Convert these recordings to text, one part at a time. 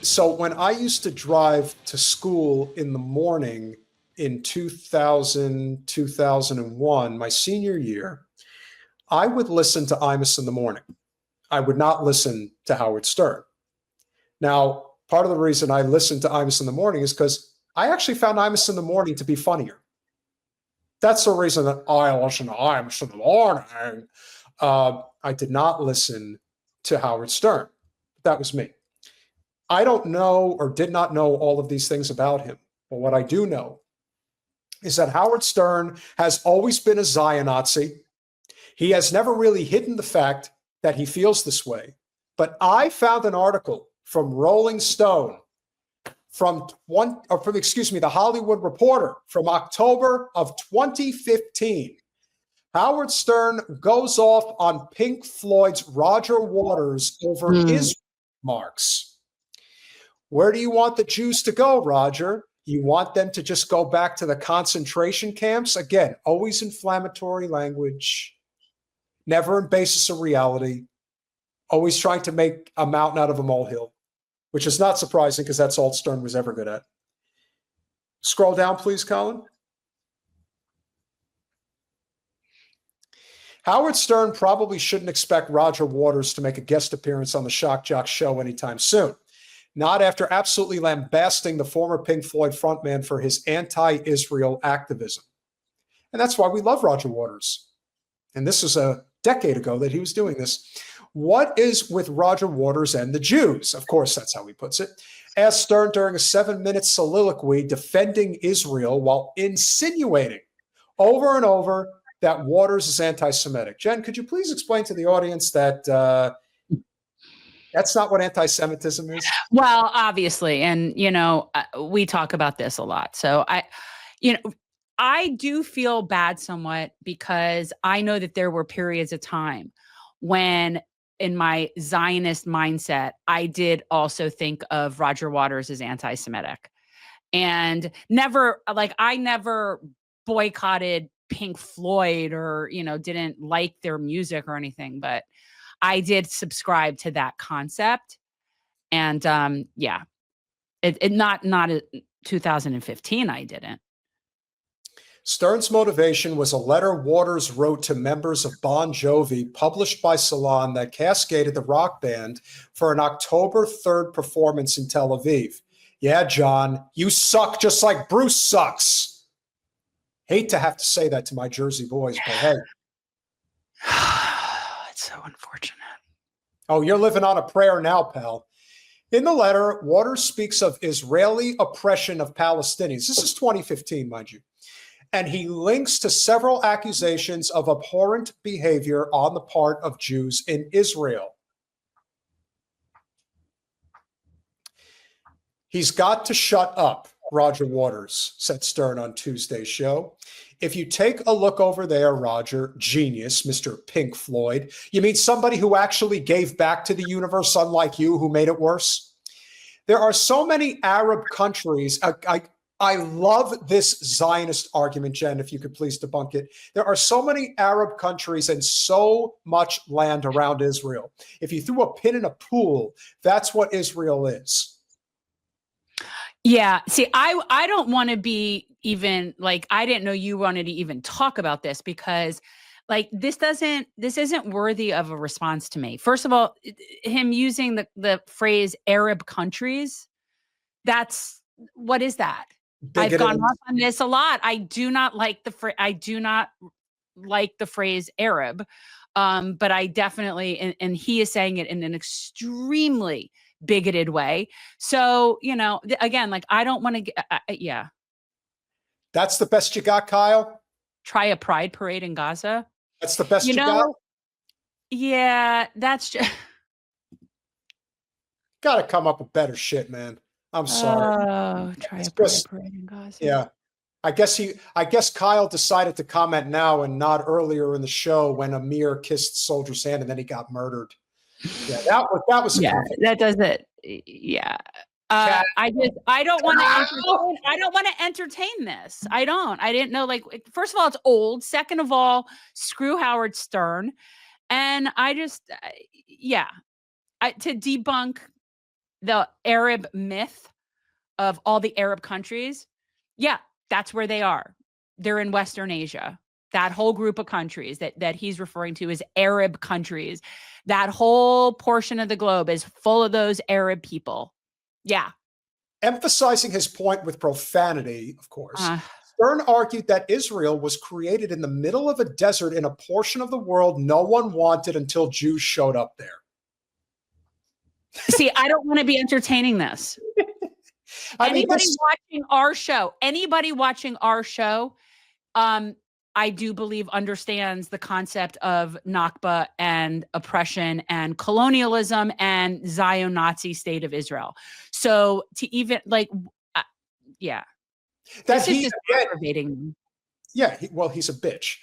So when I used to drive to school in the morning in 2000, 2001, my senior year, I would listen to Imus in the morning. I would not listen to Howard Stern. Now, part of the reason I listened to Imus in the morning is because I actually found Imus in the morning to be funnier. That's the reason that I listen to Imus in the morning. I did not listen to Howard Stern. That was me. I don't know or did not know all of these things about him. But what I do know is that Howard Stern has always been a Zion-Nazi. He has never really hidden the fact that he feels this way. But I found an article from Rolling Stone the Hollywood Reporter from October of 2015. Howard Stern goes off on Pink Floyd's Roger Waters over Israel remarks. Where do you want the Jews to go, Roger? You want them to just go back to the concentration camps? Again, always inflammatory language, never in basis of reality, always trying to make a mountain out of a molehill, which is not surprising because that's all Stern was ever good at. Scroll down, please, Colin. Howard Stern probably shouldn't expect Roger Waters to make a guest appearance on the Shock Jock show anytime soon. Not after absolutely lambasting the former Pink Floyd frontman for his anti-Israel activism. And that's why we love Roger Waters. And this was a decade ago that he was doing this. What is with Roger Waters and the Jews? Of course, that's how he puts it. Asked Stern during a 7-minute soliloquy defending Israel while insinuating over and over that Waters is anti-Semitic. Jen, could you please explain to the audience that that's not what anti-Semitism is? Well, obviously. And, we talk about this a lot. So I do feel bad somewhat because I know that there were periods of time when in my Zionist mindset, I did also think of Roger Waters as anti-Semitic and I never boycotted Pink Floyd or, didn't like their music or anything, but I did subscribe to that concept. And not 2015, I didn't. Stern's motivation was a letter Waters wrote to members of Bon Jovi, published by Salon, that cascaded the rock band for an October 3rd performance in Tel Aviv. Yeah, John, you suck just like Bruce sucks. Hate to have to say that to my Jersey boys, but hey. It's so unfortunate. Oh, you're living on a prayer now, pal. In the letter, Waters speaks of Israeli oppression of Palestinians. This is 2015, mind you. And he links to several accusations of abhorrent behavior on the part of Jews in Israel. He's got to shut up, Roger Waters, said Stern on Tuesday's show. If you take a look over there, Roger, genius, Mr. Pink Floyd, you mean somebody who actually gave back to the universe, unlike you, who made it worse? There are so many Arab countries. I love this Zionist argument, Jen, if you could please debunk it. There are so many Arab countries and so much land around Israel. If you threw a pin in a pool, that's what Israel is. Yeah. See, I don't want to be even I didn't know you wanted to even talk about this because this isn't worthy of a response to me. First of all, him using the phrase Arab countries, what is that? I've gone off on this a lot. I do not like the phrase Arab. But I definitely, and he is saying it in an extremely bigoted way. So, again, I don't want to yeah. That's the best you got, Kyle? Try a pride parade in Gaza. That's the best you got? Yeah, that's just. Got to come up with better shit, man. I'm sorry. Oh, try a pride parade in Gaza. Yeah. I guess Kyle decided to comment now and not earlier in the show when Amir kissed the soldier's hand and then he got murdered. Yeah, that was that does it. Yeah. I don't want to entertain this. I didn't know, first of all, it's old. Second of all, screw Howard Stern. And I just, to debunk the Arab myth of all the Arab countries, yeah, that's where they are. They're in Western Asia. That whole group of countries that he's referring to as Arab countries, that whole portion of the globe is full of those Arab people. Yeah. Emphasizing his point with profanity, of course, Uh, Stern argued that Israel was created in the middle of a desert in a portion of the world no one wanted until Jews showed up there. See, I don't want to be entertaining this. Anybody watching our show, I do believe understands the concept of Nakba and oppression and colonialism and Zion-Nazi state of Israel. So to even yeah, that this is aggravating. Yeah, he's a bitch.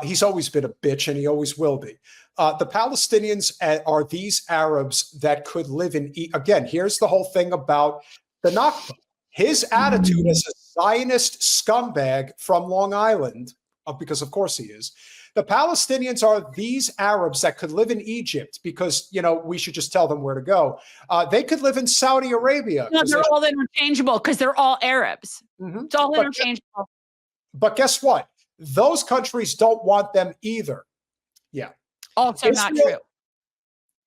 He's always been a bitch, and he always will be. The Palestinians are these Arabs that could live in. Again, here's the whole thing about the Nakba. His attitude as a Zionist scumbag from Long Island, because of course he is. The Palestinians are these Arabs that could live in Egypt because, we should just tell them where to go. They could live in Saudi Arabia. No, they're all interchangeable because they're all Arabs. Mm-hmm. It's all interchangeable. But guess what? Those countries don't want them either. Yeah. Also not true.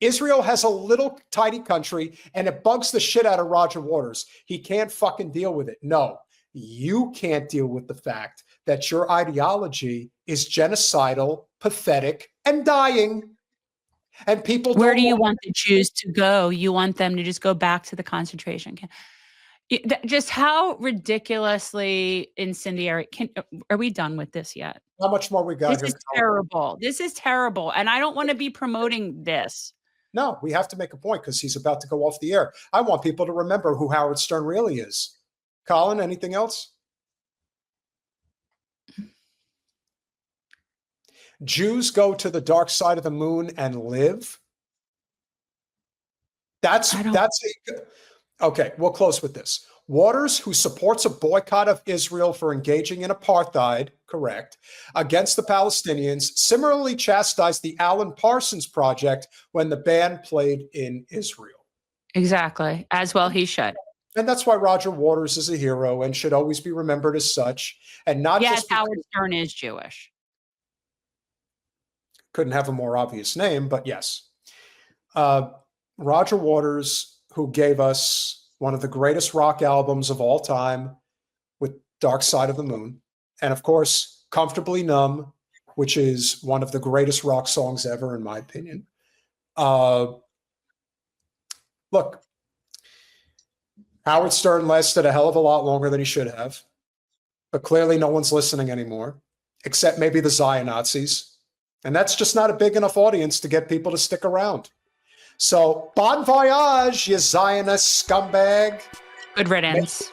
Israel has a little tiny country, and it bugs the shit out of Roger Waters. He can't fucking deal with it. No, you can't deal with the fact that your ideology is genocidal, pathetic, and dying. And people Where do you want the Jews to go? You want them to just go back to the concentration camp. Just how ridiculously incendiary. Are we done with this yet? How much more we got here? This is terrible. This is terrible. And I don't want to be promoting this. No, we have to make a point because he's about to go off the air. I want people to remember who Howard Stern really is. Colin, anything else? Jews go to the dark side of the moon and live. Okay, we'll close with this. Waters, who supports a boycott of Israel for engaging in apartheid, correct, against the Palestinians, similarly chastised the Alan Parsons Project when the band played in Israel. Exactly, as well he should. And that's why Roger Waters is a hero and should always be remembered as such. And not just Howard Stern is Jewish. Couldn't have a more obvious name, but yes. Roger Waters, who gave us one of the greatest rock albums of all time with Dark Side of the Moon. And of course, Comfortably Numb, which is one of the greatest rock songs ever, in my opinion. Look, Howard Stern lasted a hell of a lot longer than he should have. But clearly no one's listening anymore, except maybe the Zion-Nazis. And that's just not a big enough audience to get people to stick around. So, bon voyage, you Zionist scumbag. Good riddance.